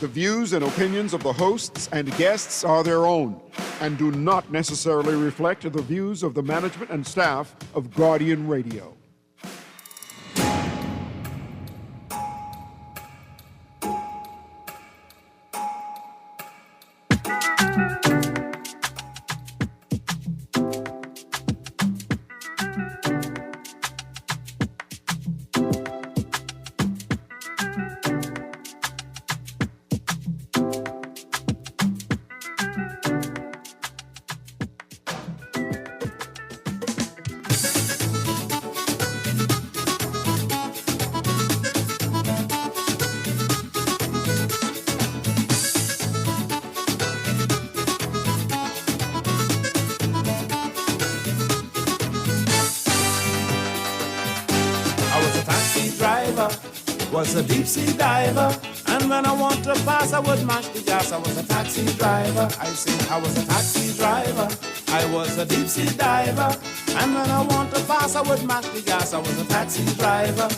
The views and opinions of the hosts and guests are their own and do not necessarily reflect the views of the management and staff of Guardian Radio. Was a deep sea diver, and when I want to pass, I would mash the gas. I was a taxi driver. I say I was a taxi driver. I was a deep sea diver, and when I want to pass, I would mash the gas. I was a taxi driver.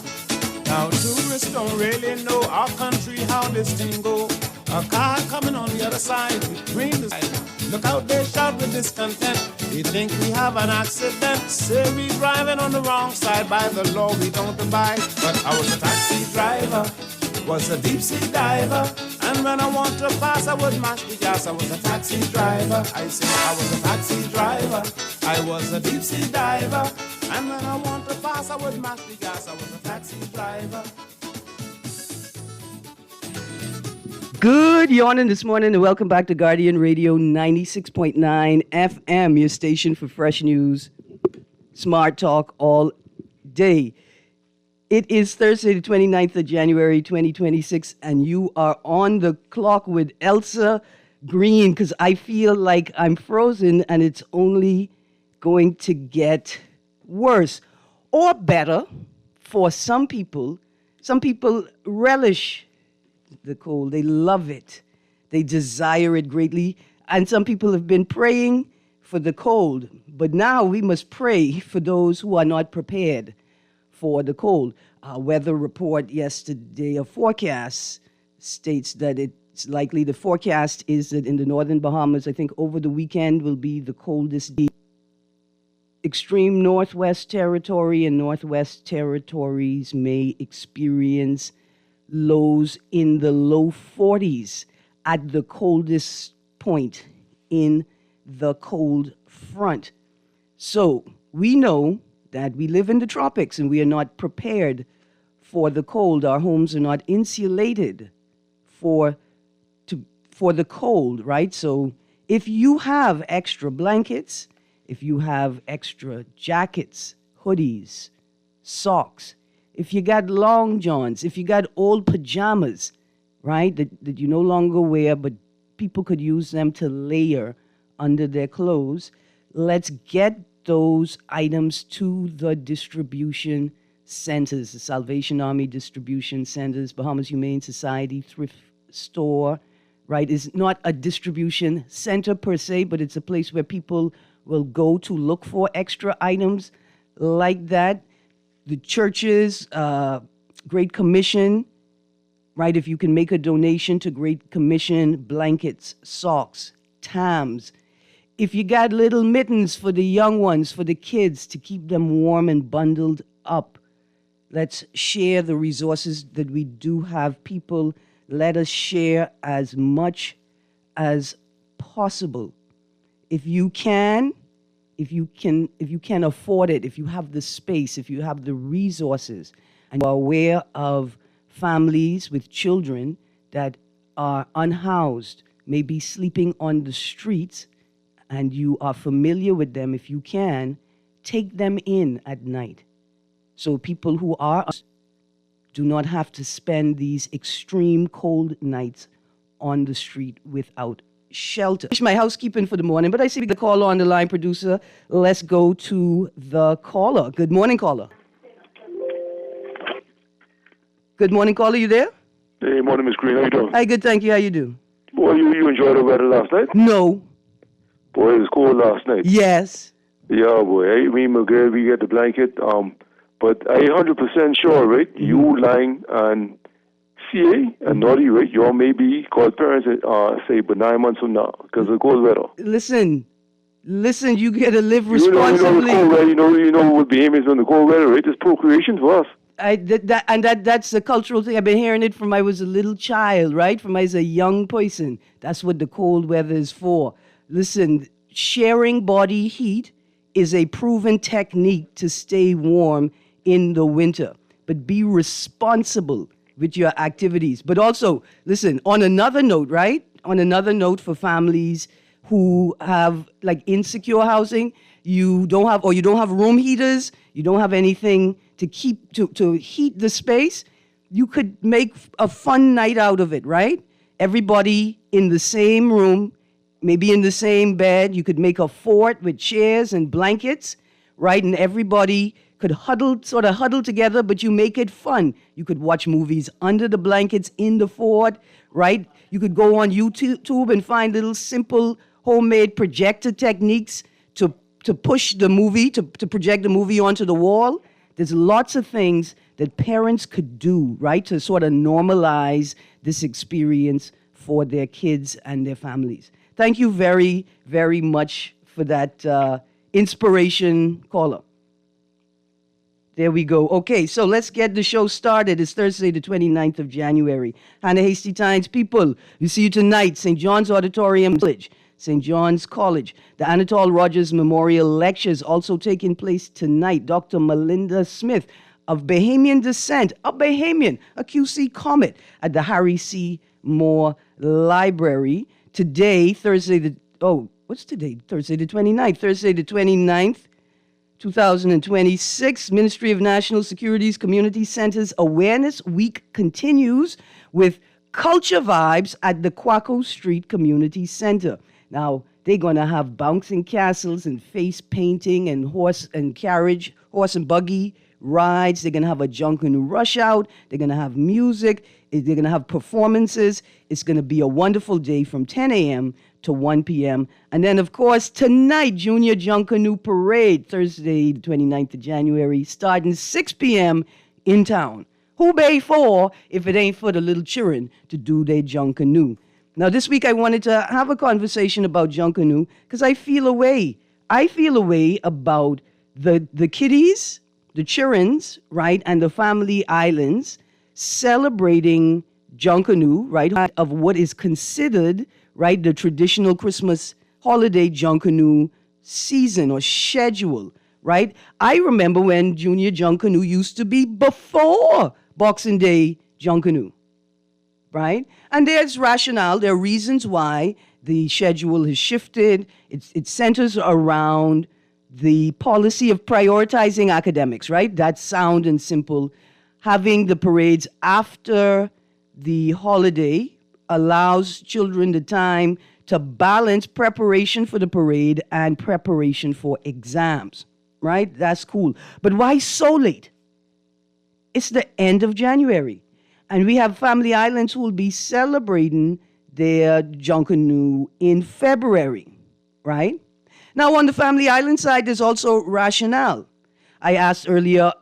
Now tourists don't really know our country, how this thing go. A car coming on the other side with green light. Look out, they shout with discontent. They think we have an accident. Say we driving on the wrong side. By the law we don't abide. But I was a taxi driver, was a deep sea diver, and when I want to pass I would mash the gas. I was a taxi driver. I say I was a taxi driver. I was a deep sea diver, and when I want to pass I would mash the gas. I was a taxi driver. Good morning this morning and welcome back to Guardian Radio 96.9 FM, your station for fresh news, smart talk all day. It is Thursday the 29th of January 2026 and you are on the clock with Elsa Greene because I feel like I'm frozen and it's only going to get worse or better for some people. Some people relish the cold. They love it. They desire it greatly. And some people have been praying for the cold. But now we must pray for those who are not prepared for the cold. Weather report yesterday, a forecast states that it's likely, the forecast is that in the northern Bahamas, I think over the weekend will be the coldest day. Extreme Northwest Territory and Northwest Territories may experience lows in the low 40s at the coldest point in the cold front. So we know that we live in the tropics and we are not prepared for the cold. Our homes are not insulated for the cold, right? So if you have extra blankets, if you have extra jackets, hoodies, socks, if you got long johns, if you got old pajamas, right, that you no longer wear, but people could use them to layer under their clothes, let's get those items to the distribution centers, the Salvation Army distribution centers, Bahamas Humane Society thrift store, right, is not a distribution center per se, but it's a place where people will go to look for extra items like that. The churches, Great Commission, right? If you can make a donation to Great Commission, blankets, socks, tams. If you got little mittens for the young ones, for the kids, to keep them warm and bundled up, let's share the resources that we do have. People, let us share as much as possible. If you can afford it, if you have the space, if you have the resources, and you are aware of families with children that are unhoused, maybe sleeping on the streets, and you are familiar with them, if you can, take them in at night. So people who are do not have to spend these extreme cold nights on the street without shelter. Finish my housekeeping for the morning, but I see we got a caller on the line, producer. Let's go to the caller. Good morning, caller. Good morning, caller. You there? Hey, morning, Miss Greene. How you doing? Hi, good, thank you. How you do? Boy, you enjoyed the weather last night? No. Boy, it was cold last night. Yes. Yeah, boy. I mean, my girl, we get the blanket. But I 100% sure, right? You lying and PCA and naughty, right? You all may be called parents, say, but 9 months from now because of cold weather. Listen, you get to live You know, responsibly. cold weather, you know what behavior is on the cold weather, right? It's procreation for us. That's the cultural thing. I've been hearing it from I was a little child, right? From I was a young person. That's what the cold weather is for. Listen, sharing body heat is a proven technique to stay warm in the winter. But be responsible with your activities. But also, listen, on another note, right? On another note for families who have like insecure housing, you don't have room heaters, you don't have anything to keep to heat the space, you could make a fun night out of it, right? Everybody in the same room, maybe in the same bed, you could make a fort with chairs and blankets, right? And everybody could huddle together, but you make it fun. You could watch movies under the blankets in the fort, right? You could go on YouTube and find little simple homemade projector techniques to push the movie, to project the movie onto the wall. There's lots of things that parents could do, right, to sort of normalize this experience for their kids and their families. Thank you very, very much for that inspiration, caller. There we go. Okay, so let's get the show started. It's Thursday, the 29th of January. Hannah Hasty Times people, we see you tonight, St. John's Auditorium College, St. John's College. The Anatole Rogers Memorial Lectures also taking place tonight. Dr. Melinda Smith of Bahamian descent, a Bahamian, a QC Comet, at the Harry C. Moore Library. Today, Thursday the 29th. Thursday the 29th. 2026, Ministry of National Security's Community Centers Awareness Week continues with Culture Vibes at the Quaco Street Community Center. Now, they're going to have bouncing castles and face painting and horse and buggy rides. They're going to have a Junkanoo rush out. They're going to have music. They're going to have performances. It's going to be a wonderful day from 10 a.m. to 1 p.m. And then, of course, tonight, Junior Junkanoo Parade, Thursday, the 29th of January, starting 6 p.m. in town. Who bay for if it ain't for the little children to do their Junkanoo? Now, this week I wanted to have a conversation about Junkanoo because I feel a way. I feel a way about the kiddies, the childrens, right, and the family islands celebrating Junkanoo, right, of what is considered, right, the traditional Christmas holiday Junkanoo season or schedule, right? I remember when Junior Junkanoo used to be before Boxing Day Junkanoo, right? And there's rationale, there are reasons why the schedule has shifted. It centers around the policy of prioritizing academics, right? That's sound and simple. Having the parades after the holiday allows children the time to balance preparation for the parade and preparation for exams, right? That's cool. But why so late? It's the end of January. And we have family islands who will be celebrating their Junkanoo in February, right? Now, on the family island side, there's also rationale. I asked earlier,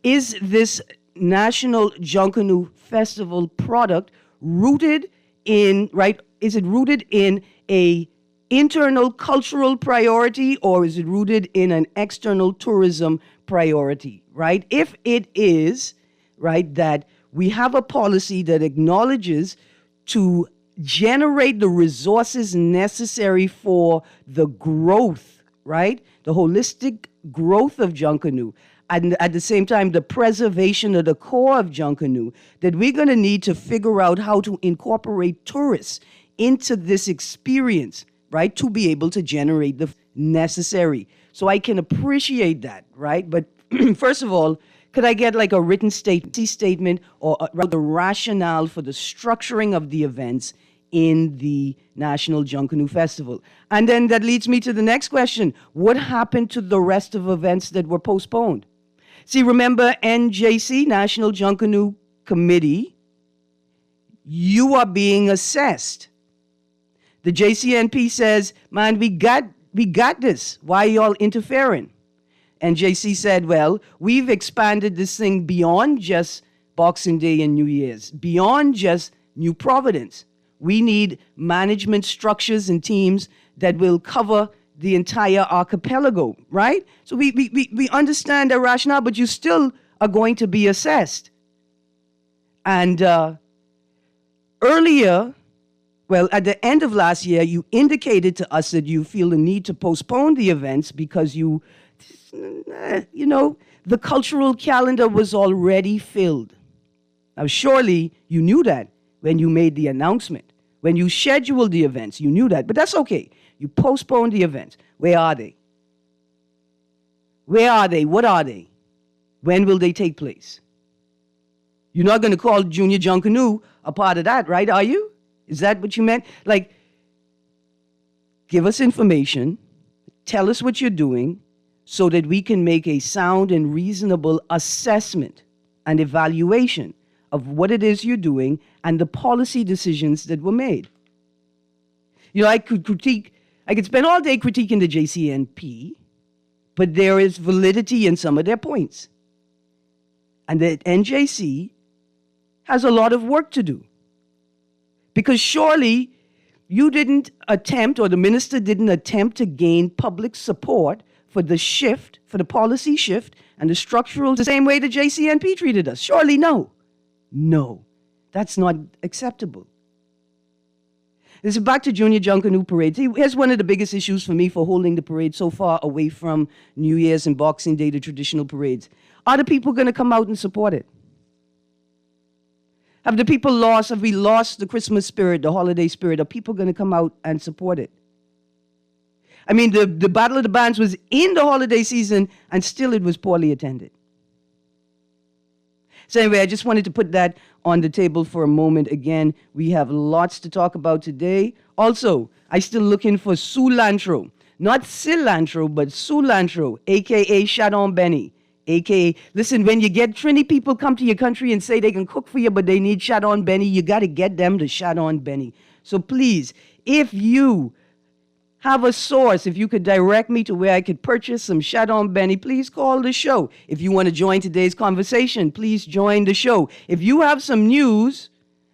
is this National Junkanoo Festival product rooted in, right, is it rooted in a internal cultural priority or is it rooted in an external tourism priority, right? If it is, right, that we have a policy that acknowledges to generate the resources necessary for the growth, right, the holistic growth of Junkanoo, and at the same time, the preservation of the core of Junkanoo, that we're going to need to figure out how to incorporate tourists into this experience, right, to be able to generate the necessary. So I can appreciate that, right? But first of all, could I get like a written statement or the rationale for the structuring of the events in the National Junkanoo Festival? And then that leads me to the next question. What happened to the rest of events that were postponed? See, remember NJC, National Junkanoo Committee, you are being assessed. The JCNP says, man, we got this. Why are y'all interfering? And JC said, well, we've expanded this thing beyond just Boxing Day and New Year's. Beyond just New Providence, we need management structures and teams that will cover the entire archipelago, right? So we understand the rationale, but you still are going to be assessed. And earlier, well, at the end of last year, you indicated to us that you feel the need to postpone the events because the cultural calendar was already filled. Now, surely you knew that when you made the announcement. When you scheduled the events, you knew that. But that's okay. You postponed the events. Where are they? Where are they? What are they? When will they take place? You're not going to call Junior Junkanoo a part of that, right? Are you? Is that what you meant? Like, give us information. Tell us what you're doing so that we can make a sound and reasonable assessment and evaluation of what it is you're doing and the policy decisions that were made. I could spend all day critiquing the JCNP, but there is validity in some of their points. And the NJC has a lot of work to do. Because surely you didn't attempt, or the minister didn't attempt to gain public support for the shift, for the policy shift, and the structural, the same way the JCNP treated us. Surely no. No, that's not acceptable. This is back to Junior Junkanoo Parade. Here's one of the biggest issues for me for holding the parade so far away from New Year's and Boxing Day, the traditional parades. Are the people going to come out and support it? Have we lost the Christmas spirit, the holiday spirit? Are people going to come out and support it? I mean, the Battle of the Bands was in the holiday season, and still it was poorly attended. So anyway, I just wanted to put that on the table for a moment. Again, we have lots to talk about today. Also, I'm still looking for cilantro. Not cilantro, but cilantro, a.k.a. Chardon Benny, a.k.a. Listen, when you get Trini people come to your country and say they can cook for you, but they need Chardon Benny, you got to get them to Chardon Benny. So please, if you have a source, if you could direct me to where I could purchase some Chardon Benny, please call the show. If you want to join today's conversation, please join the show. If you have some news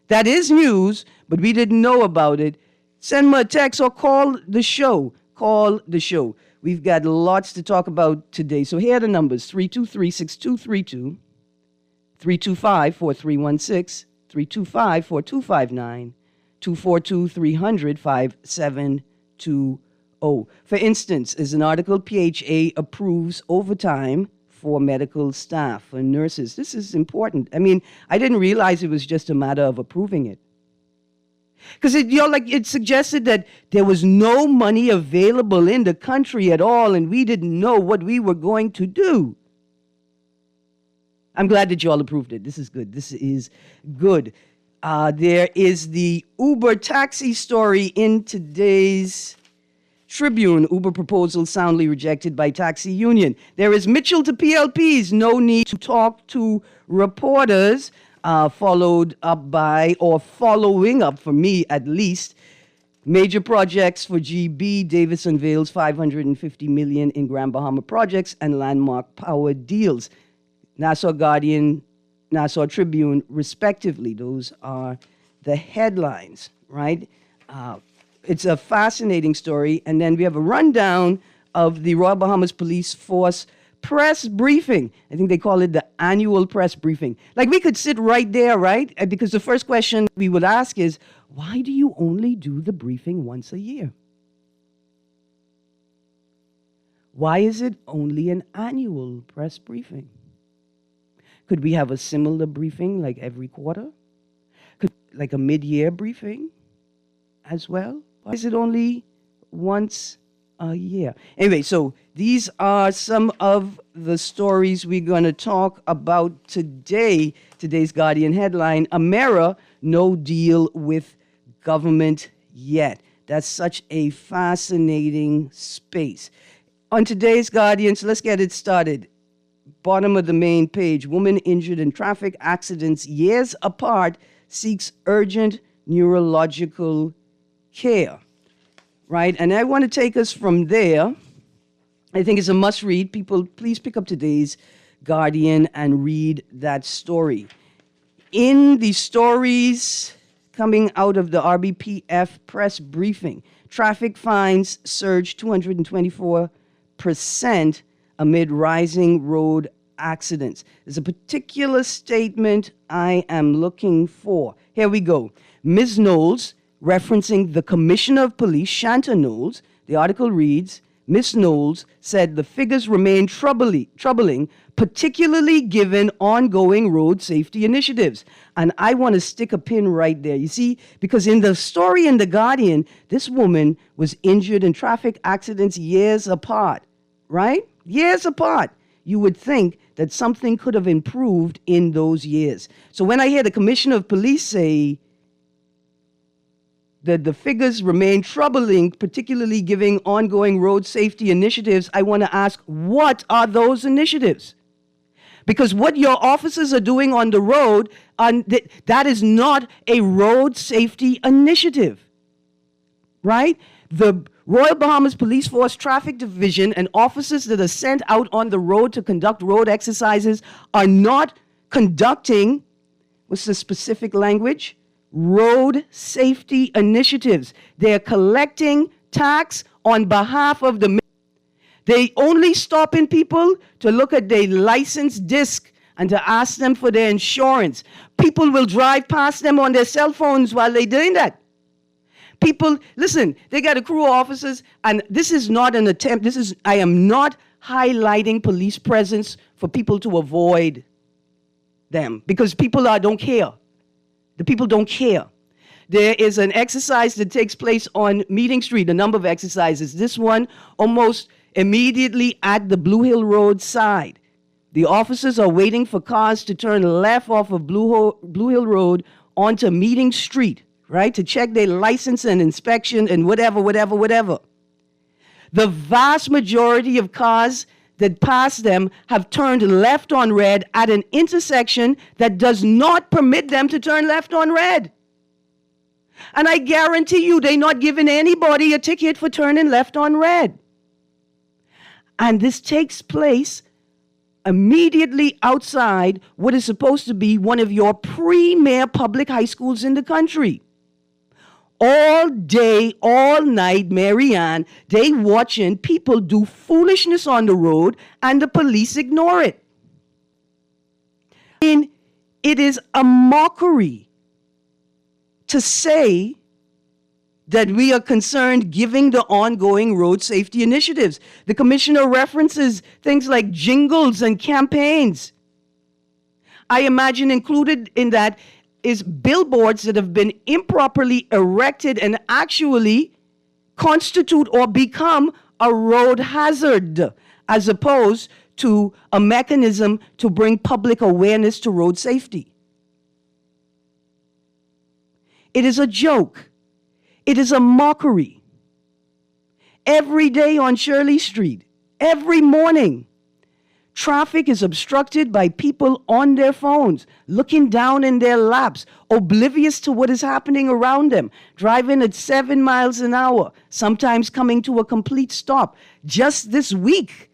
that is news, but we didn't know about it, send me a text or call the show. Call the show. We've got lots to talk about today. So here are the numbers: 323-6232, 325-4316, 325-4259, 242-300-5720. For instance, is an article, PHA approves overtime for medical staff and nurses. This is important. I mean, I didn't realize it was just a matter of approving it. Because it suggested that there was no money available in the country at all, and we didn't know what we were going to do. I'm glad that you all approved it. This is good. This is good. There is the Uber taxi story in today's Tribune. Uber proposal soundly rejected by taxi union. There is Mitchell to PLPs, no need to talk to reporters, followed up by, or following up for me at least, major projects for GB. Davis unveils $550 million in Grand Bahama projects and landmark power deals. Nassau Guardian, Nassau Tribune, respectively. Those are the headlines, right? It's a fascinating story. And then we have a rundown of the Royal Bahamas Police Force press briefing. I think they call it the annual press briefing. Like, we could sit right there, right? Because the first question we would ask is, why do you only do the briefing once a year? Why is it only an annual press briefing? Could we have a similar briefing like every quarter? Like a mid-year briefing as well? Why is it only once a year? Anyway, so these are some of the stories we're going to talk about today. Today's Guardian headline, Amera, no deal with government yet. That's such a fascinating space. On today's Guardian, so let's get it started. Bottom of the main page, woman injured in traffic accidents years apart seeks urgent neurological care, right? And I want to take us from there. I think it's a must read. People, please pick up today's Guardian and read that story. in the stories coming out of the RBPF press briefing, traffic fines surged 224% amid rising road accidents. There's a particular statement I am looking for. Here we go. Ms. Knowles, referencing the Commissioner of Police, Shanta Knowles, the article reads, Ms. Knowles said the figures remain troubling, particularly given ongoing road safety initiatives. And I want to stick a pin right there. You see, because in the story in The Guardian, this woman was injured in traffic accidents years apart, right? Years apart. You would think that something could have improved in those years. So when I hear the Commissioner of Police say that the figures remain troubling, particularly given ongoing road safety initiatives, I want to ask, what are those initiatives? Because what your officers are doing on the road, that is not a road safety initiative, right? The Royal Bahamas Police Force Traffic Division and officers that are sent out on the road to conduct road exercises are not conducting, what's the specific language? Road safety initiatives. They're collecting tax on behalf of the... They only stopping people to look at their license disc and to ask them for their insurance. People will drive past them on their cell phones while they're doing that. People, listen, they got a crew of officers, and this is not an attempt. I am not highlighting police presence for people to avoid them, because people don't care. The people don't care. There is an exercise that takes place on Meeting Street, a number of exercises. This one almost immediately at the Blue Hill Road side. The officers are waiting for cars to turn left off of Blue Hill Road onto Meeting Street, right, to check their license and inspection and whatever. The vast majority of cars that pass them have turned left on red at an intersection that does not permit them to turn left on red. And I guarantee you they're not giving anybody a ticket for turning left on red. And this takes place immediately outside what is supposed to be one of your premier public high schools in the country. All day, all night, Marianne, they watching people do foolishness on the road and the police ignore it. And it is a mockery to say that we are concerned giving the ongoing road safety initiatives. The commissioner references things like jingles and campaigns. I imagine included in that is billboards that have been improperly erected and actually constitute or become a road hazard, as opposed to a mechanism to bring public awareness to road safety. It is a joke. It is a mockery. Every day on Shirley Street, every morning, traffic is obstructed by people on their phones, looking down in their laps, oblivious to what is happening around them, driving at 7 miles an hour, sometimes coming to a complete stop. Just this week,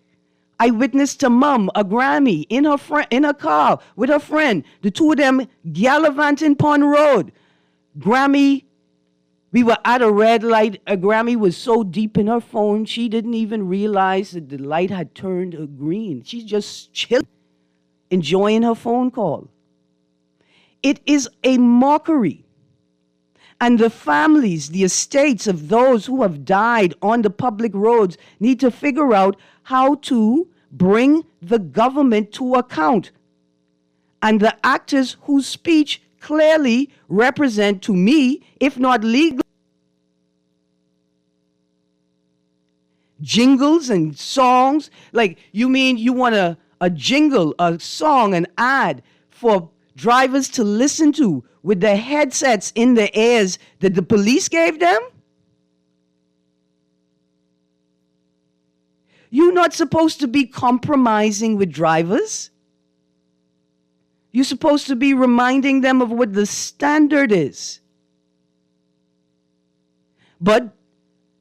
I witnessed a mom, a Grammy, in her car with her friend, the two of them gallivanting Pond Road. Grammy, we were at a red light. Grammy was so deep in her phone, she didn't even realize that the light had turned green. She's just chilling, enjoying her phone call. It is a mockery. And the families, the estates of those who have died on the public roads need to figure out how to bring the government to account. And the actors whose speech clearly represent, to me, if not legal, jingles and songs. Like, you mean you want a jingle, a song, an ad for drivers to listen to with the headsets in their ears that the police gave them? You're not supposed to be compromising with drivers. You're supposed to be reminding them of what the standard is. But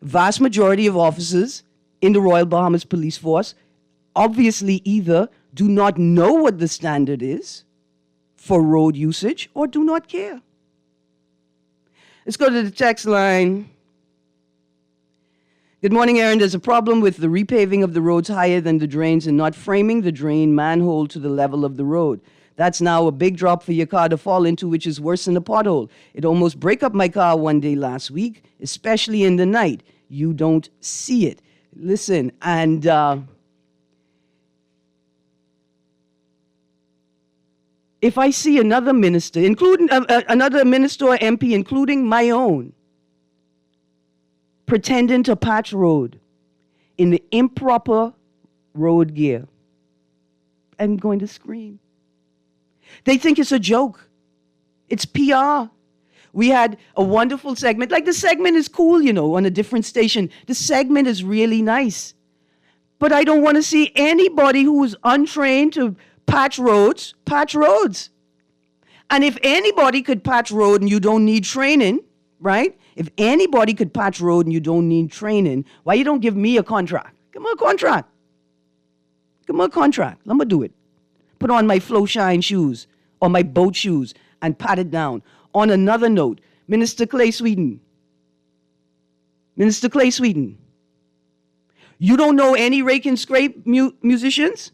vast majority of officers in the Royal Bahamas Police Force obviously either do not know what the standard is, for road usage or do not care. Let's go to the text line. Good morning, Erin. There's a problem with the repaving of the roads higher than the drains and not framing the drain manhole to the level of the road. That's now a big drop for your car to fall into, which is worse than a pothole. It almost broke up my car one day last week, especially in the night. You don't see it. Listen, and if I see another minister, including another minister or MP, including my own, pretending to patch road in the improper road gear, I'm going to scream. They think it's a joke. It's PR. We had a wonderful segment. Like, the segment is cool, you know, on a different station. The segment is really nice. But I don't want to see anybody who is untrained to patch roads. And if anybody could patch road and you don't need training, right? If anybody could patch road and you don't need training, why you don't give me a contract? Give me a contract. Give me a contract. I'm going to do it. Put on my flow shine shoes or my boat shoes and pat it down. On another note, Minister Clay Sweden, you don't know any rake and scrape musicians?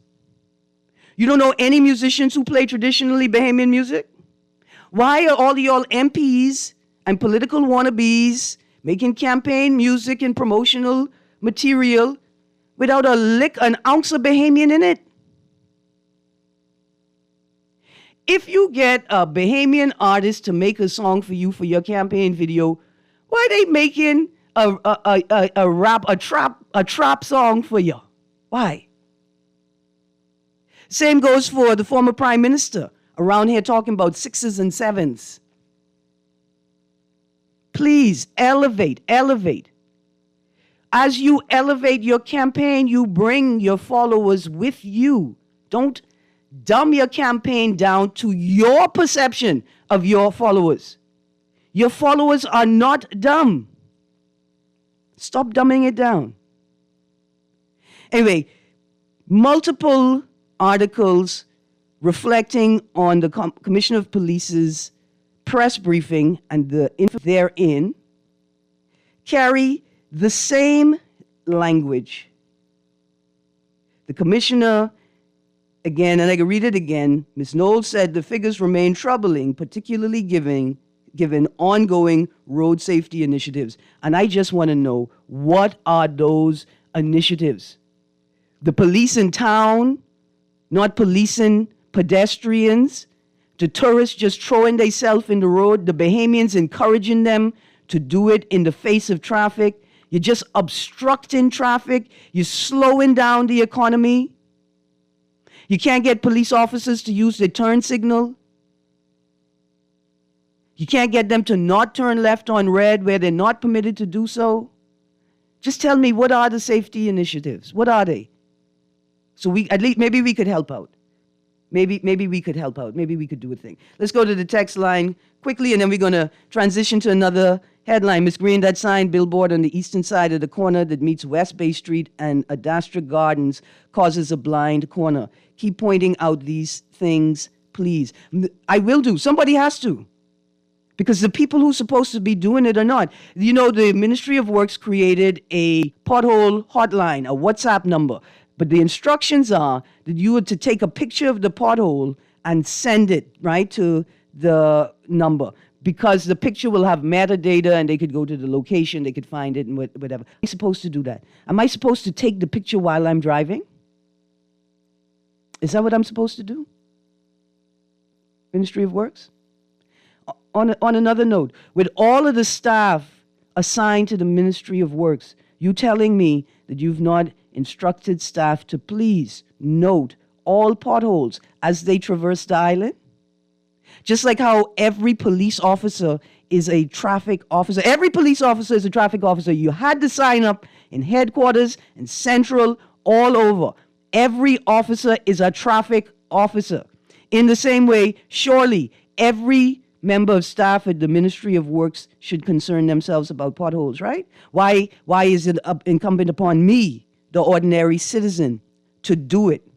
You don't know any musicians who play traditionally Bahamian music? Why are all of y'all MPs and political wannabes making campaign music and promotional material without an ounce of Bahamian in it? If you get a Bahamian artist to make a song for you for your campaign video, why are they making a trap song for you? Why? Same goes for the former prime minister around here talking about sixes and sevens. Please elevate. As you elevate your campaign, you bring your followers with you. Don't dumb your campaign down to your perception of your followers. Your followers are not dumb. Stop dumbing it down. Anyway, multiple articles reflecting on the Commissioner of Police's press briefing and the info therein carry the same language. The commissioner, again, and I can read it again, Ms. Knowles said the figures remain troubling, particularly given ongoing road safety initiatives. And I just want to know, what are those initiatives? The police in town not policing pedestrians, the tourists just throwing themselves in the road, the Bahamians encouraging them to do it in the face of traffic. You're just obstructing traffic. You're slowing down the economy. You can't get police officers to use their turn signal. You can't get them to not turn left on red where they're not permitted to do so. Just tell me, what are the safety initiatives? What are they? So at least maybe we could help out. Maybe we could help out. Maybe we could do a thing. Let's go to the text line quickly, and then we're going to transition to another headline. Ms. Greene, that sign billboard on the eastern side of the corner that meets West Bay Street and Adastra Gardens causes a blind corner. Keep pointing out these things, please. I will do. Somebody has to. Because the people who are supposed to be doing it are not. You know, the Ministry of Works created a pothole hotline, a WhatsApp number. But the instructions are that you are to take a picture of the pothole and send it, right, to the number. Because the picture will have metadata and they could go to the location, they could find it and whatever. Am I supposed to do that? Am I supposed to take the picture while I'm driving? Is that what I'm supposed to do? Ministry of Works? On another note, with all of the staff assigned to the Ministry of Works, you telling me that you've not instructed staff to please note all potholes as they traverse the island? Just like how every police officer is a traffic officer. Every police officer is a traffic officer. You had to sign up in headquarters and central all over. Every officer is a traffic officer. In the same way, surely every member of staff at the Ministry of Works should concern themselves about potholes, right? Why is it incumbent upon me, the ordinary citizen, to do it?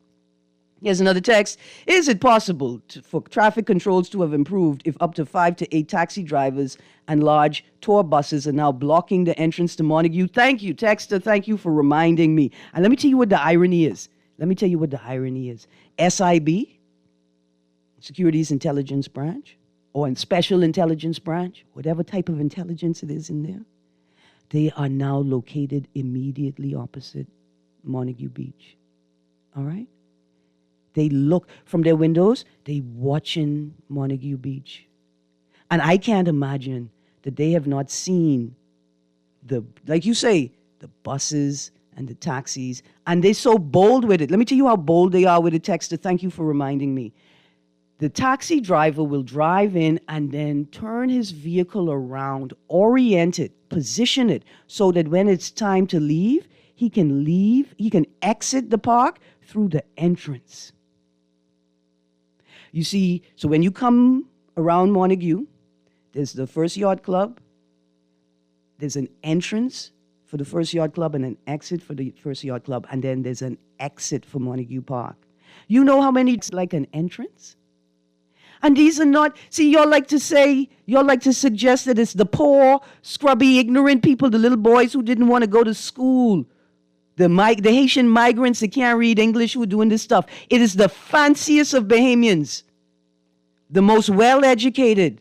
Here's another text. Is it possible for traffic controls to have improved if up to 5 to 8 taxi drivers and large tour buses are now blocking the entrance to Montague? Thank you, texter. Thank you for reminding me. And let me tell you what the irony is. SIB, Securities Intelligence Branch, or in Special Intelligence Branch, whatever type of intelligence it is in there, they are now located immediately opposite Montague Beach. All right? They look from their windows, they watching Montague Beach. And I can't imagine that they have not seen like you say, the buses and the taxis, and they're so bold with it. Let me tell you how bold they are with it, texter. Thank you for reminding me. The taxi driver will drive in and then turn his vehicle around, orient it, position it, so that when it's time to leave, he can exit the park through the entrance. You see, so when you come around Montague, there's the First Yacht Club, there's an entrance for the First Yacht Club and an exit for the First Yacht Club, and then there's an exit for Montague Park. You know how many it's like an entrance? And these are not, see, y'all like to suggest that it's the poor, scrubby, ignorant people, the little boys who didn't want to go to school, the Haitian migrants that can't read English who are doing this stuff. It is the fanciest of Bahamians, the most well-educated,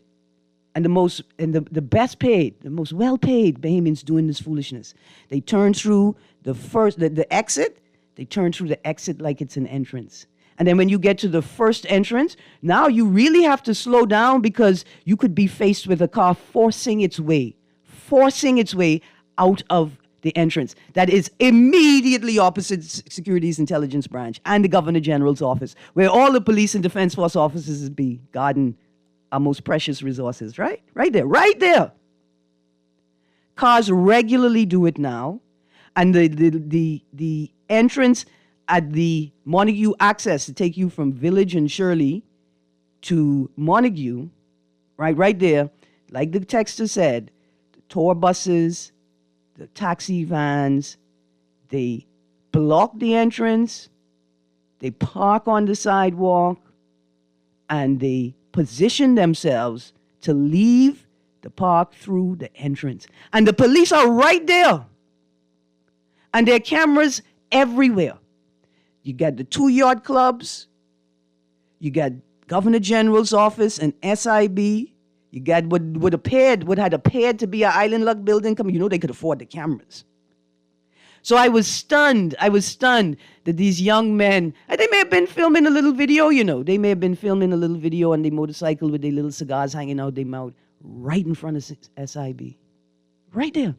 and the best paid, the most well-paid Bahamians doing this foolishness. They turn through the exit. They turn through the exit like it's an entrance. And then when you get to the first entrance, now you really have to slow down because you could be faced with a car forcing its way out of the entrance. That is immediately opposite Securities Intelligence Branch and the Governor General's office, where all the police and defense force officers be guarding our most precious resources, right? Right there. Cars regularly do it now. And the entrance at the Montague access to take you from Village and Shirley to Montague, right there, like the texter said, the tour buses, the taxi vans, they block the entrance, they park on the sidewalk, and they position themselves to leave the park through the entrance. And the police are right there. And there are cameras everywhere. You got the 2 yacht clubs. You got Governor General's office and SIB. You got what had appeared to be an Island Luck building coming. You know they could afford the cameras. So I was stunned that these young men, they may have been filming a little video, They may have been filming a little video on their motorcycle with their little cigars hanging out their mouth right in front of SIB. Right there.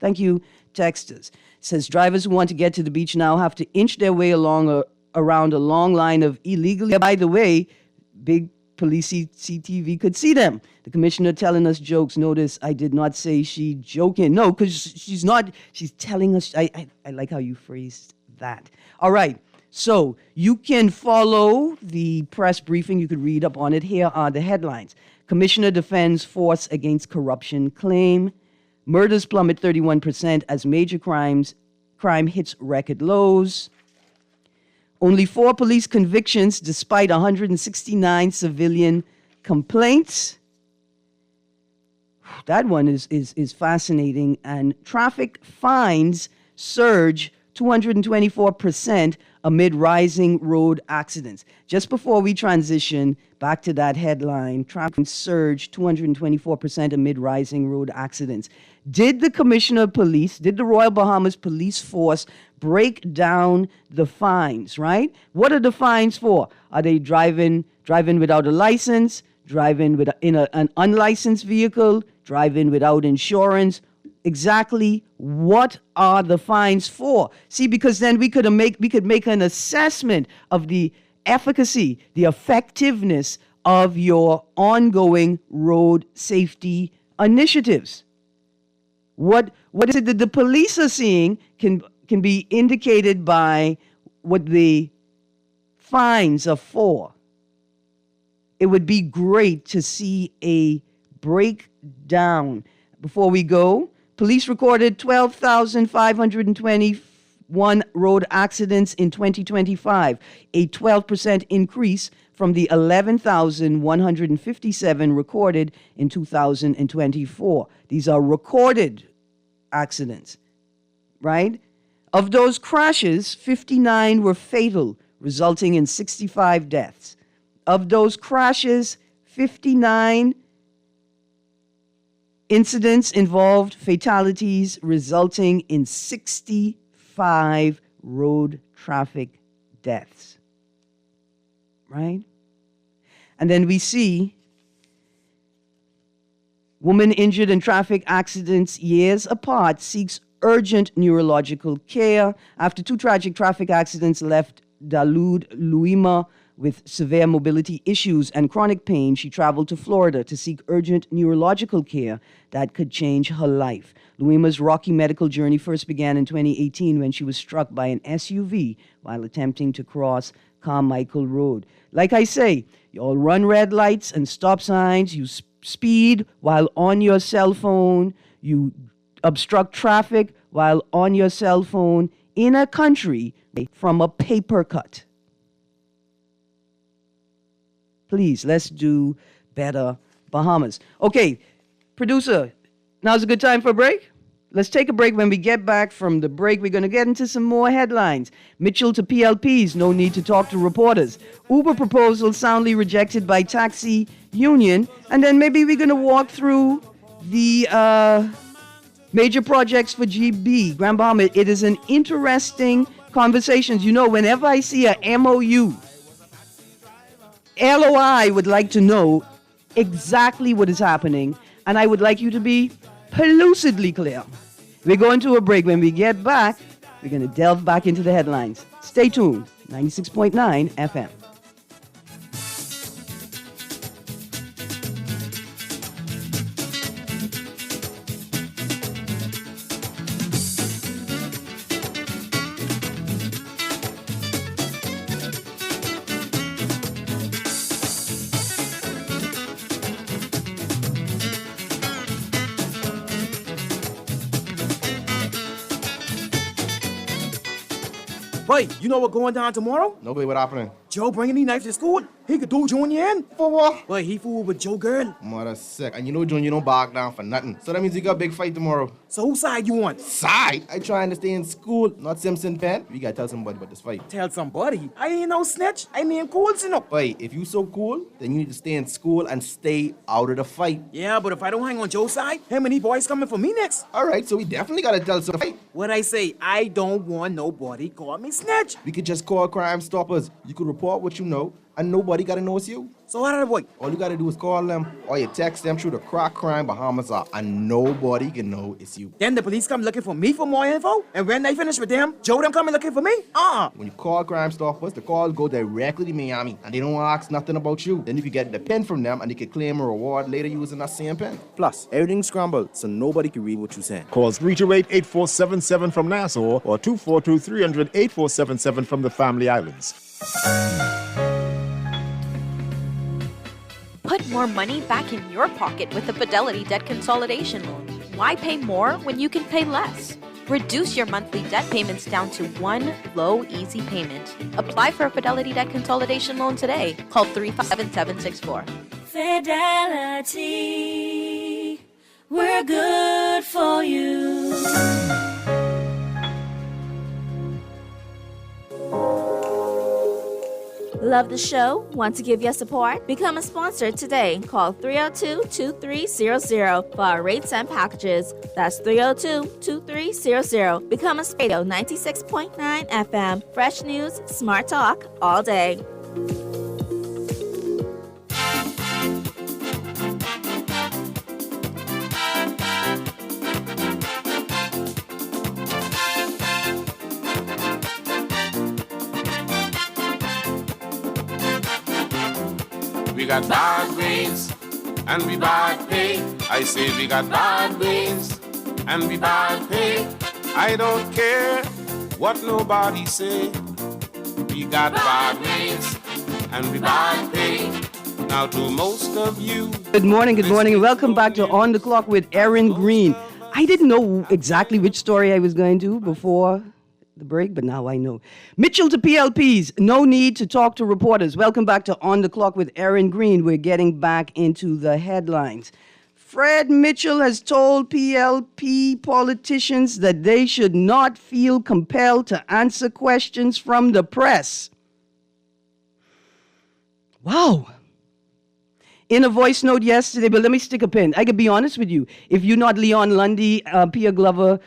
Thank you, texters. It says drivers who want to get to the beach now have to inch their way around a long line of illegally. By the way, big police CCTV could see them. The commissioner telling us jokes. Notice I did not say she joking. No, because she's not. She's telling us. I like how you phrased that. All right. So you can follow the press briefing. You could read up on it. Here are the headlines. Commissioner defends force against corruption claim. Murders plummet 31% as major crime hits record lows. Only 4 police convictions despite 169 civilian complaints. That one is fascinating. And traffic fines surge 224% amid rising road accidents. Just before we transition back to that headline, traffic surge 224% amid rising road accidents. Did the Commissioner of Police, did the Royal Bahamas Police Force break down the fines, right? What are the fines for? Are they driving without a license, driving in an unlicensed vehicle, driving without insurance? Exactly what are the fines for? See, because then we could make an assessment of the efficacy, the effectiveness of your ongoing road safety initiatives. What is it that the police are seeing can be indicated by what the fines are for. It would be great to see a breakdown. Before we go, police recorded 12,520 road accidents in 2025, a 12% increase from the 11,157 recorded in 2024. These are recorded accidents, right? Of those crashes, 59 were fatal, resulting in 65 deaths. Of those crashes, 59 incidents involved fatalities, resulting in 65 road traffic deaths. Right? And then we see woman injured in traffic accidents years apart seeks urgent neurological care after 2 tragic traffic accidents left Dalude Luima with severe mobility issues and chronic pain. She traveled to Florida to seek urgent neurological care that could change her life. Luima's rocky medical journey first began in 2018 when she was struck by an SUV while attempting to cross Carmichael Road. Like I say, you all run red lights and stop signs, you speed while on your cell phone, you obstruct traffic while on your cell phone in a country from a paper cut. Please, let's do better, Bahamas. Okay, producer, now's a good time for a break? Let's take a break. When we get back from the break, we're going to get into some more headlines. Mitchell to PLPs, no need to talk to reporters. Uber proposal soundly rejected by taxi union. And then maybe we're going to walk through the major projects for GB, Grand Bahama. It is an interesting conversation. You know, whenever I see a MOU, LOI would like to know exactly what is happening, and I would like you to be pellucidly clear. We're going to a break. When we get back, we're going to delve back into the headlines. Stay tuned. 96.9 FM. Boy, you know what going down tomorrow? Nobody, what happening? Joe bringing these knives to school. He could do Junior in. For what? Boy, he fooled with Joe girl. Mother sick. And you know Junior don't back down for nothing. So that means you got a big fight tomorrow. So whose side you on? Side? I trying to stay in school, not Simpson Pen. We gotta tell somebody about this fight. Tell somebody. I ain't no snitch. I mean cool, you know. Boy, if you so cool, then you need to stay in school and stay out of the fight. Yeah, but if I don't hang on Joe's side, him and these boys coming for me next. Alright, so we definitely gotta tell somebody. What I say, I don't want nobody call me snitch. We could just call Crime Stoppers. You could report what you know, and nobody gotta know it's you. So how did I boy? All you gotta do is call them, or you text them through the Crack Crime Bahamas app, and nobody can know it's you. Then the police come looking for me for more info, and when they finish with them, Joe them coming looking for me? When you call Crime Stoppers, the calls go directly to Miami, and they don't ask nothing about you. Then you can get the pen from them, and you can claim a reward later using that same pen. Plus, everything's scrambled, so nobody can read what you're saying. Call 328-8477 from Nassau or 242-300-8477 from the Family Islands. Put more money back in your pocket with the Fidelity Debt Consolidation Loan. Why pay more when you can pay less? Reduce your monthly debt payments down to one low, easy payment. Apply for a Fidelity Debt Consolidation Loan today. Call 357-764. Fidelity, we're good for you. Love the show? Want to give your support? Become a sponsor today. Call 302-2300 for our rates and packages. That's 302-2300. Become a Radio 96.9 FM. Fresh news, smart talk, all day. We got bad ways and we bad pay. I say we got bad ways and we bad pay. I don't care what nobody say. We got bad ways and we bad pay. Now to most of you. Good morning, and welcome back to On the Clock with Erin Greene. I didn't know exactly which story I was going to before the break, but now I know. Mitchell to PLPs, no need to talk to reporters. Welcome back to On the Clock with Erin Greene. We're getting back into the headlines. Fred Mitchell has told PLP politicians that they should not feel compelled to answer questions from the press. Wow. In a voice note yesterday, but let me stick a pin. I can be honest with you. If you're not Leon Lundy, Pierre Glover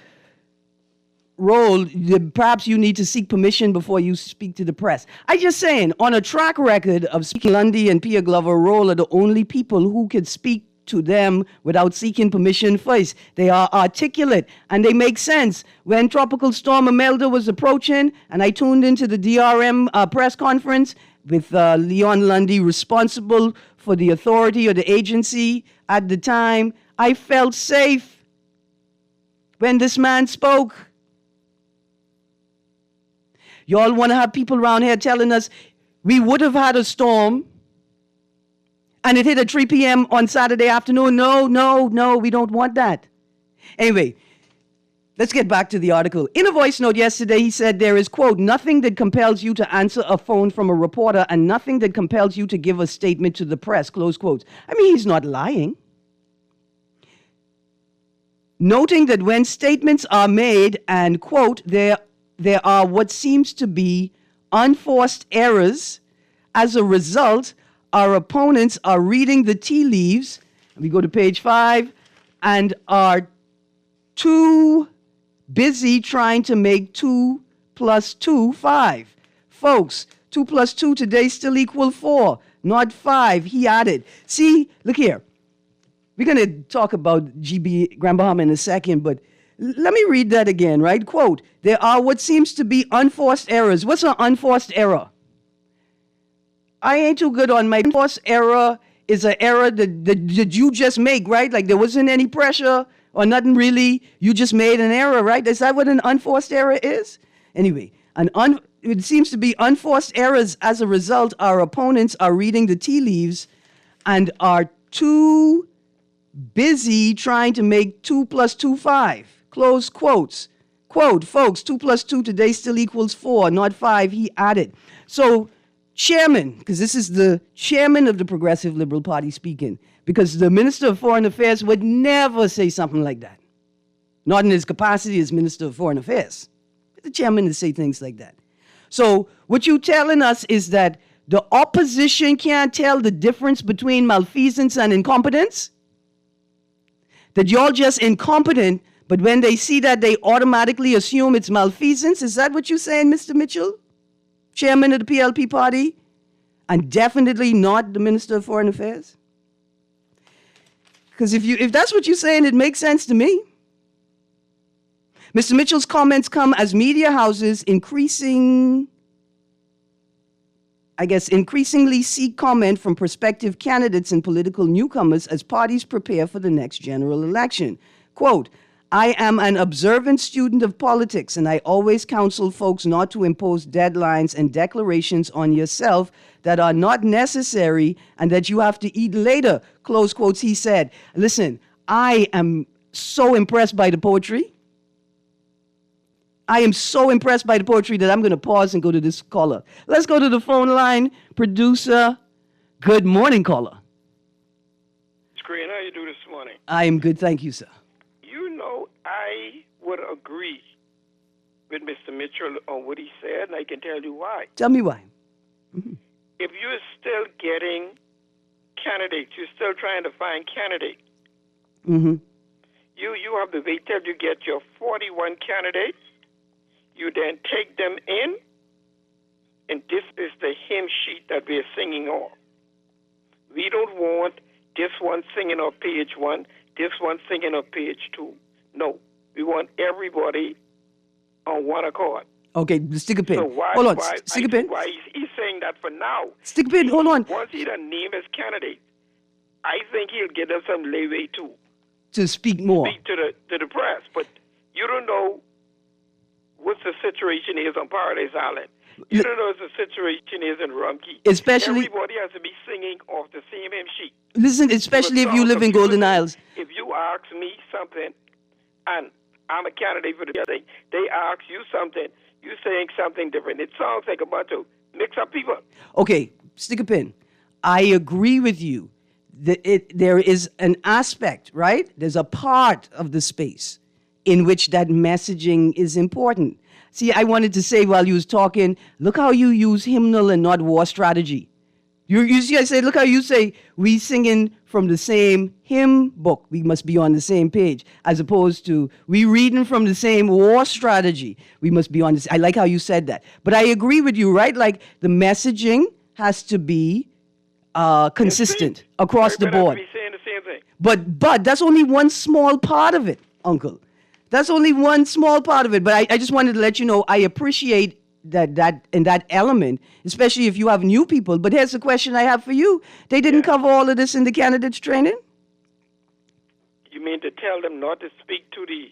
role, perhaps you need to seek permission before you speak to the press. I just saying, on a track record of speaking, Lundy and Pierre Glover role are the only people who could speak to them without seeking permission first. They are articulate and they make sense. When Tropical Storm Imelda was approaching and I tuned into the DRM press conference with Leon Lundy responsible for the authority or the agency at the time, I felt safe when this man spoke. Y'all want to have people around here telling us we would have had a storm and it hit at 3 p.m. on Saturday afternoon. No, we don't want that. Anyway, let's get back to the article. In a voice note yesterday, he said there is, quote, nothing that compels you to answer a phone from a reporter and nothing that compels you to give a statement to the press, close quotes. I mean, he's not lying. Noting that when statements are made and, quote, there are what seems to be unforced errors, as a result, our opponents are reading the tea leaves, we go to page 5, and are too busy trying to make 2 plus 2 5. Folks, 2 plus 2 today still equal 4, not 5, he added. See, look here. We're going to talk about G.B. Graham in a second, but let me read that again, right? Quote, there are what seems to be unforced errors. What's an unforced error? I ain't too good on my unforced error is an error that you just make, right? Like there wasn't any pressure or nothing really. You just made an error, right? Is that what an unforced error is? Anyway, it seems to be unforced errors. As a result, our opponents are reading the tea leaves and are too busy trying to make 2 plus 2 5. Close quotes. Quote, folks, 2 plus 2 today still equals 4, not 5, he added. So, chairman, because this is the chairman of the Progressive Liberal Party speaking, because the Minister of Foreign Affairs would never say something like that. Not in his capacity as Minister of Foreign Affairs. The chairman to say things like that. So, what you're telling us is that the opposition can't tell the difference between malfeasance and incompetence? That y'all just incompetent, but when they see that, they automatically assume it's malfeasance? Is that what you're saying, Mr. Mitchell? Chairman of the PLP party? And definitely not the Minister of Foreign Affairs? Because if that's what you're saying, it makes sense to me. Mr. Mitchell's comments come as media houses increasingly seek comment from prospective candidates and political newcomers as parties prepare for the next general election. Quote, I am an observant student of politics, and I always counsel folks not to impose deadlines and declarations on yourself that are not necessary and that you have to eat later, close quotes, he said. Listen, I am so impressed by the poetry. I am so impressed by the poetry that I'm going to pause and go to this caller. Let's go to the phone line. Producer, good morning, caller. Greene, how you do this morning? I am good, thank you, sir. You know, I would agree with Mr. Mitchell on what he said, and I can tell you why. Tell me why. Mm-hmm. If you're still getting candidates, you're still trying to find candidates. Mm-hmm. You have to wait till you get your 41 candidates. You then take them in, and this is the hymn sheet that we're singing on. We don't want this one singing on page 1, this one singing on page 2. No, we want everybody on one accord. Okay, stick a pin. So hold on, stick a pin. Why he's saying that for now? Stick a pin, hold on. Once he done name his candidate, I think he'll give them some leeway too. To speak more. Speak to the press, but you don't know what the situation is on Paradise Island. You don't know what the situation is in Rumkey. Especially, everybody has to be singing off the same hymn sheet. Listen, especially if you live in Golden Isles. If you ask me something, and I'm a candidate for the thing, they ask you something, You're saying something different. It sounds like a bunch of mix-up people. Okay, stick a pin. I agree with you. There is an aspect, right? There's a part of the space in which that messaging is important. See, I wanted to say while you was talking, look how you use hymnal and not war strategy. You see, I say, look how you say, we singing from the same hymn book. We must be on the same page. As opposed to, we reading from the same war strategy. We must be on this. I like how you said that. But I agree with you, right? Like, the messaging has to be consistent across the board. Be saying the same thing. But that's only one small part of it, Uncle. That's only one small part of it. But I just wanted to let you know I appreciate that element, especially if you have new people. But here's the question I have for you. They didn't cover all of this in the candidates training? You mean to tell them not to speak to the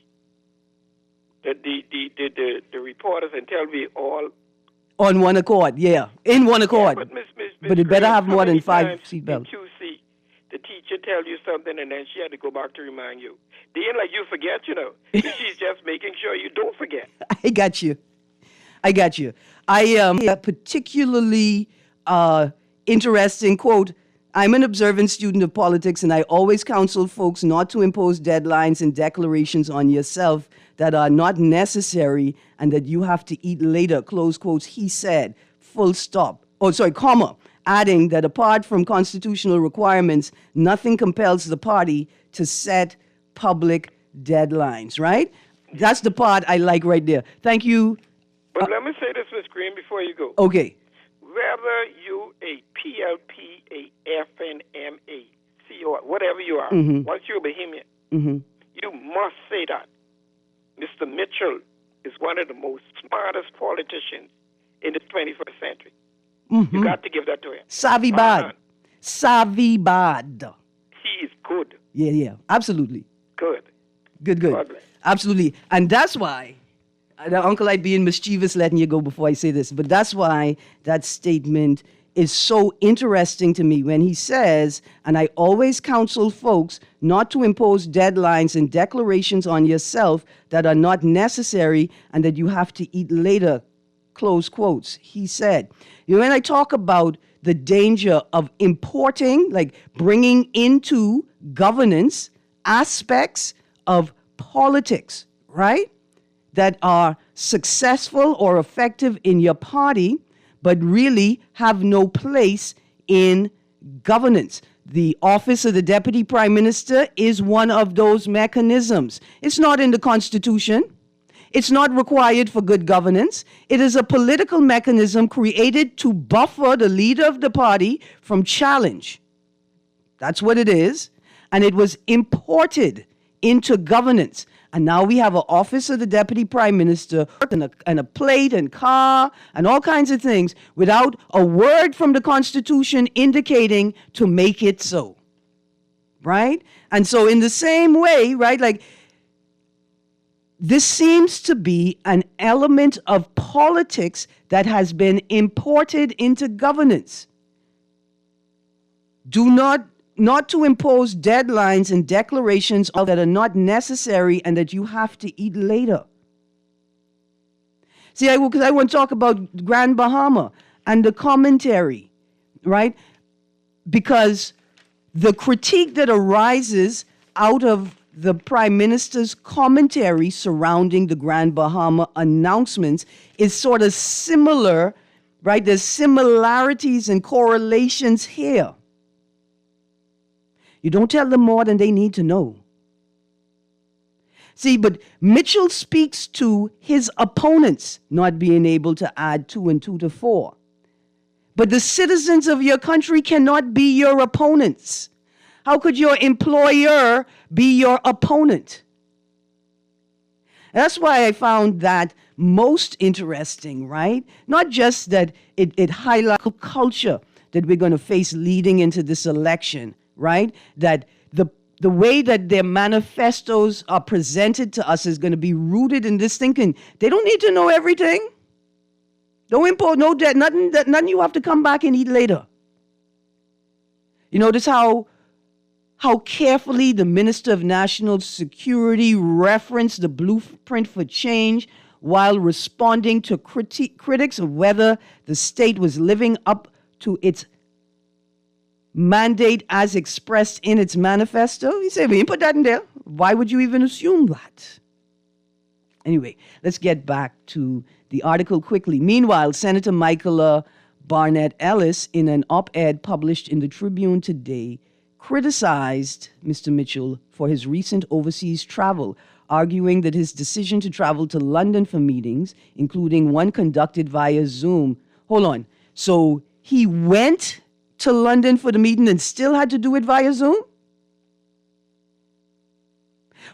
reporters and tell me all on one accord, yeah. In one accord. Yeah, but it better have more than 5 seatbelts. QC, the teacher tell you something and then she had to go back to remind you. They ain't like you forget, you know. She's just making sure you don't forget. I got you. I a particularly interesting quote. I'm an observant student of politics, and I always counsel folks not to impose deadlines and declarations on yourself that are not necessary and that you have to eat later, close quotes, he said, full stop. Comma, adding that apart from constitutional requirements, nothing compels the party to set public deadlines, right? That's the part I like right there. Thank you. But let me say this, Ms. Greene, before you go. Okay. Whether you a PLP, a FNMA, CO, whatever you are, once you're a Bahamian, you must say that Mr. Mitchell is one of the most smartest politicians in the 21st century. You got to give that to him. Savvy bad. He is good. Yeah, absolutely. Good. Absolutely. And that's why, Uncle, I'd be mischievous letting you go before I say this, but that's why that statement is so interesting to me when he says, and I always counsel folks not to impose deadlines and declarations on yourself that are not necessary and that you have to eat later, close quotes. He said, when I talk about the danger of importing, like bringing into governance aspects of politics, right, that are successful or effective in your party, but really have no place in governance. The office of the Deputy Prime Minister is one of those mechanisms. It's not in the Constitution. It's not required for good governance. It is a political mechanism created to buffer the leader of the party from challenge. That's what it is. And it was imported into governance. And now we have an office of the Deputy Prime Minister and a plate and car and all kinds of things without a word from the Constitution indicating to make it so. Right? And so in the same way, right, like this seems to be an element of politics that has been imported into governance. Not to impose deadlines and declarations that are not necessary and that you have to eat later. See, I want to talk about Grand Bahama and the commentary, right? Because the critique that arises out of the Prime Minister's commentary surrounding the Grand Bahama announcements is sort of similar, right? There's similarities and correlations here. You don't tell them more than they need to know. See, but Mitchell speaks to his opponents not being able to add 2 and 2 to 4. But the citizens of your country cannot be your opponents. How could your employer be your opponent? That's why I found that most interesting, right? Not just that it highlights culture that we're going to face leading into this election, right? That the way that their manifestos are presented to us is going to be rooted in this thinking. They don't need to know everything. Don't import no debt, nothing you have to come back and eat later. You notice how carefully the Minister of National Security referenced the blueprint for change while responding to critics of whether the state was living up to its mandate as expressed in its manifesto. He said, we didn't put that in there. Why would you even assume that? Anyway, let's get back to the article quickly. Meanwhile, Senator Michaela Barnett Ellis, in an op-ed published in the Tribune today, criticized Mr. Mitchell for his recent overseas travel, arguing that his decision to travel to London for meetings, including one conducted via Zoom. Hold on. So he went to London for the meeting and still had to do it via Zoom?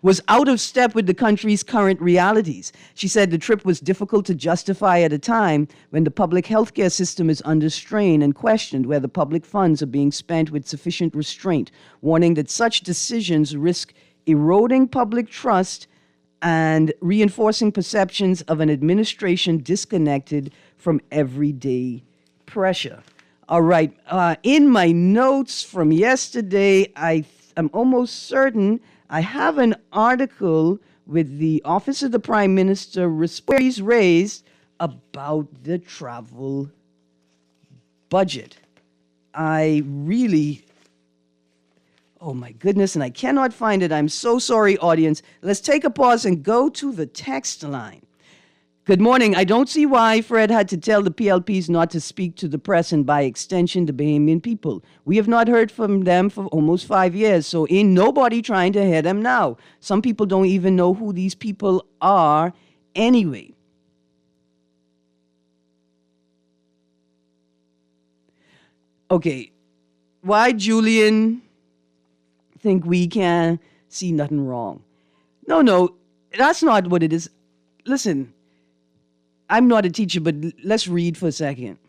Was out of step with the country's current realities. She said the trip was difficult to justify at a time when the public healthcare system is under strain and questioned whether public funds are being spent with sufficient restraint, warning that such decisions risk eroding public trust and reinforcing perceptions of an administration disconnected from everyday pressure. All right, in my notes from yesterday, I'm almost certain I have an article with the Office of the Prime Minister queries raised about the travel budget. I really, oh my goodness, and I cannot find it. I'm so sorry, audience. Let's take a pause and go to the text line. Good morning. I don't see why Fred had to tell the PLPs not to speak to the press and by extension the Bahamian people. We have not heard from them for almost 5 years, so ain't nobody trying to hear them now. Some people don't even know who these people are anyway. Okay, why Julian think we can see nothing wrong? No, that's not what it is. Listen, I'm not a teacher, but let's read for a second.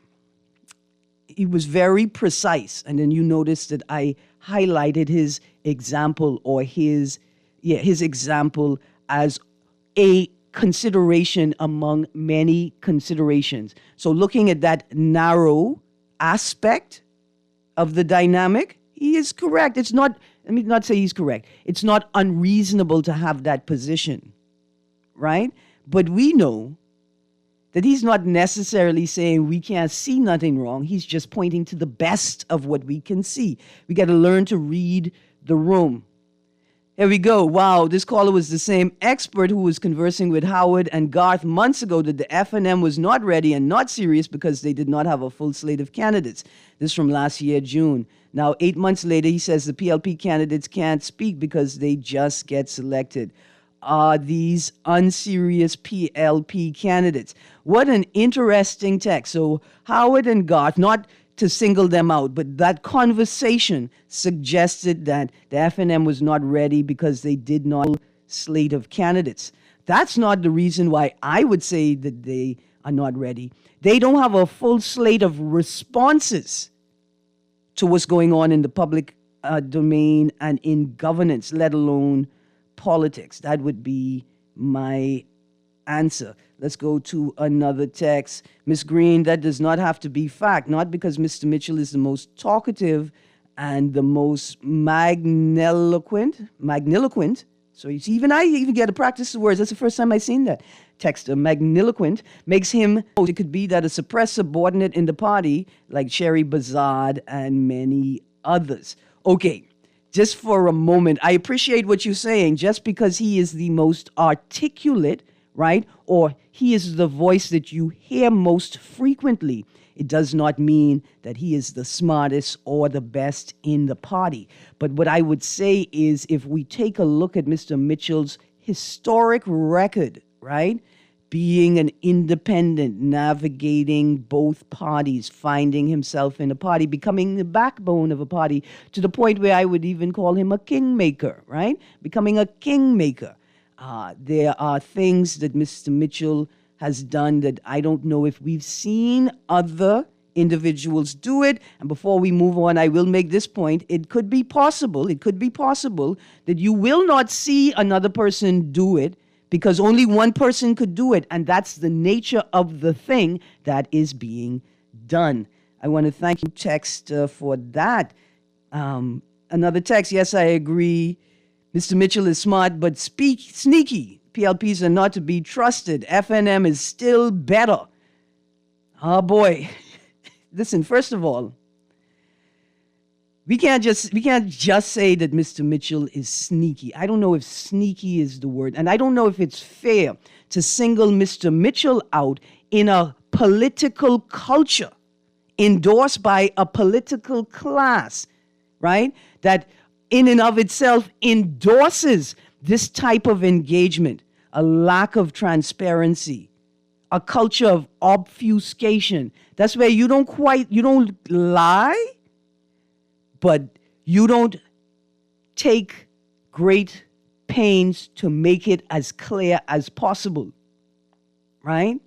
He was very precise, and then you notice that I highlighted his example or his example as a consideration among many considerations. So looking at that narrow aspect of the dynamic, he is correct. It's not, let me not say he's correct. It's not unreasonable to have that position, right? But we know that he's not necessarily saying we can't see nothing wrong. He's just pointing to the best of what we can see. We got to learn to read the room. Here we go. Wow, this caller was the same expert who was conversing with Howard and Garth months ago that the FNM was not ready and not serious because they did not have a full slate of candidates. This from last year, June. Now, 8 months later, he says the PLP candidates can't speak because they just get selected. Are these unserious PLP candidates? What an interesting text. So Howard and Garth, not to single them out, but that conversation suggested that the FNM was not ready because they did not have a slate of candidates. That's not the reason why I would say that they are not ready. They don't have a full slate of responses to what's going on in the public domain and in governance, let alone politics. That would be my answer. Let's go to another text. Ms. Greene, that does not have to be fact, not because Mr. Mitchell is the most talkative and the most magniloquent. So you see, I even get to practice the words. That's the first time I've seen that. Text, magniloquent, makes him, it could be that a suppressed subordinate in the party, like Sherry Bazard and many others. Okay. Just for a moment, I appreciate what you're saying. Just because he is the most articulate, right, or he is the voice that you hear most frequently, it does not mean that he is the smartest or the best in the party. But what I would say is if we take a look at Mr. Mitchell's historic record, right, being an independent, navigating both parties, finding himself in a party, becoming the backbone of a party, to the point where I would even call him a kingmaker, right? Becoming a kingmaker. There are things that Mr. Mitchell has done that I don't know if we've seen other individuals do it. And before we move on, I will make this point. It could be possible that you will not see another person do it because only one person could do it, and that's the nature of the thing that is being done. I want to thank you, text, for that. Another text, yes, I agree. Mr. Mitchell is smart, but sneaky. PLPs are not to be trusted. FNM is still better. Oh boy. Listen, first of all, we can't just say that Mr. Mitchell is sneaky. I don't know if sneaky is the word, and I don't know if it's fair to single Mr. Mitchell out in a political culture endorsed by a political class, right? That in and of itself endorses this type of engagement, a lack of transparency, a culture of obfuscation. That's where you don't lie, but you don't take great pains to make it as clear as possible, right?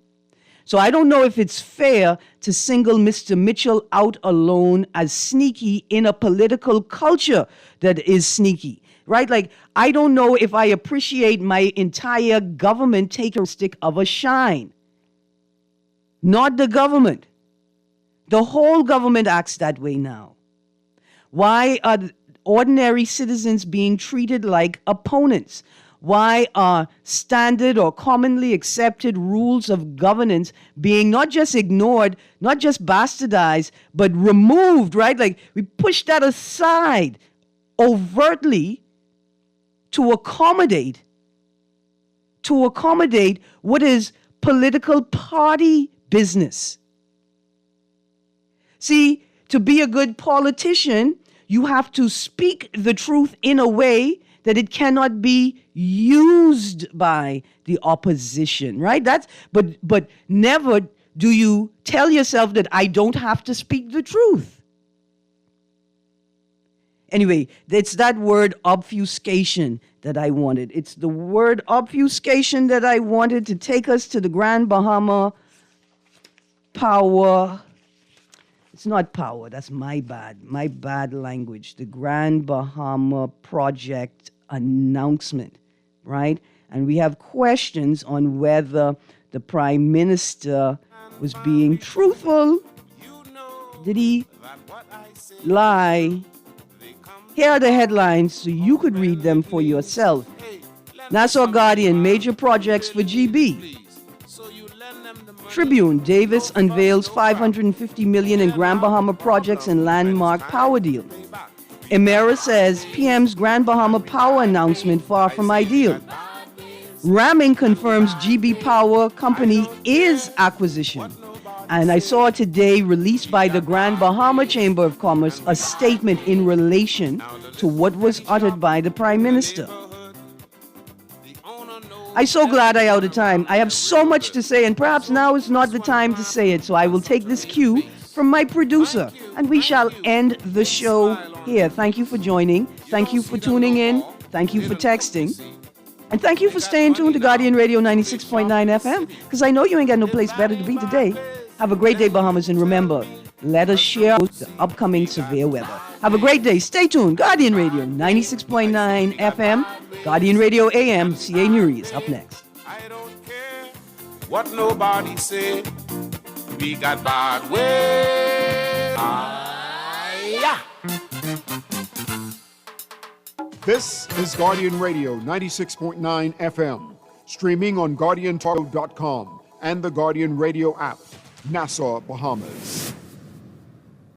So I don't know if it's fair to single Mr. Mitchell out alone as sneaky in a political culture that is sneaky, right? Like, I don't know if I appreciate my entire government taking a stick of a shine. Not the government. The whole government acts that way now. Why are ordinary citizens being treated like opponents? Why are standard or commonly accepted rules of governance being not just ignored, not just bastardized, but removed, right? Like, we push that aside overtly to accommodate what is political party business. See, to be a good politician, you have to speak the truth in a way that it cannot be used by the opposition, right? But never do you tell yourself that I don't have to speak the truth. Anyway, it's that word obfuscation that I wanted. It's the word obfuscation that I wanted to take us to the Grand Bahama Power. It's not power, that's my bad language. The Grand Bahama Project announcement, right? And we have questions on whether the Prime Minister was being truthful. Did he lie? Here are the headlines so you could read them for yourself. Nassau Guardian, major projects for GB. Tribune, Davis unveils $550 million in Grand Bahama projects and landmark power deal. Emera says PM's Grand Bahama power announcement far from ideal. Ramming confirms GB Power Company is acquisition. And I saw today, released by the Grand Bahama Chamber of Commerce, a statement in relation to what was uttered by the Prime Minister. I'm so glad I out of time. I have so much to say, and perhaps now is not the time to say it, so I will take this cue from my producer, and we shall end the show here. Thank you for joining. Thank you for tuning in. Thank you for texting. And thank you for staying tuned to Guardian Radio 96.9 FM, because I know you ain't got no place better to be today. Have a great day, Bahamas, and remember, let us share the upcoming severe weather. Have a great day. Stay tuned. Guardian Radio 96.9 FM, Guardian Radio AM. C.A. Nuri is up next. I don't care what nobody said. We got bad way. Yeah. This is Guardian Radio 96.9 FM, streaming on GuardianTalk.com and the Guardian Radio app, Nassau, Bahamas.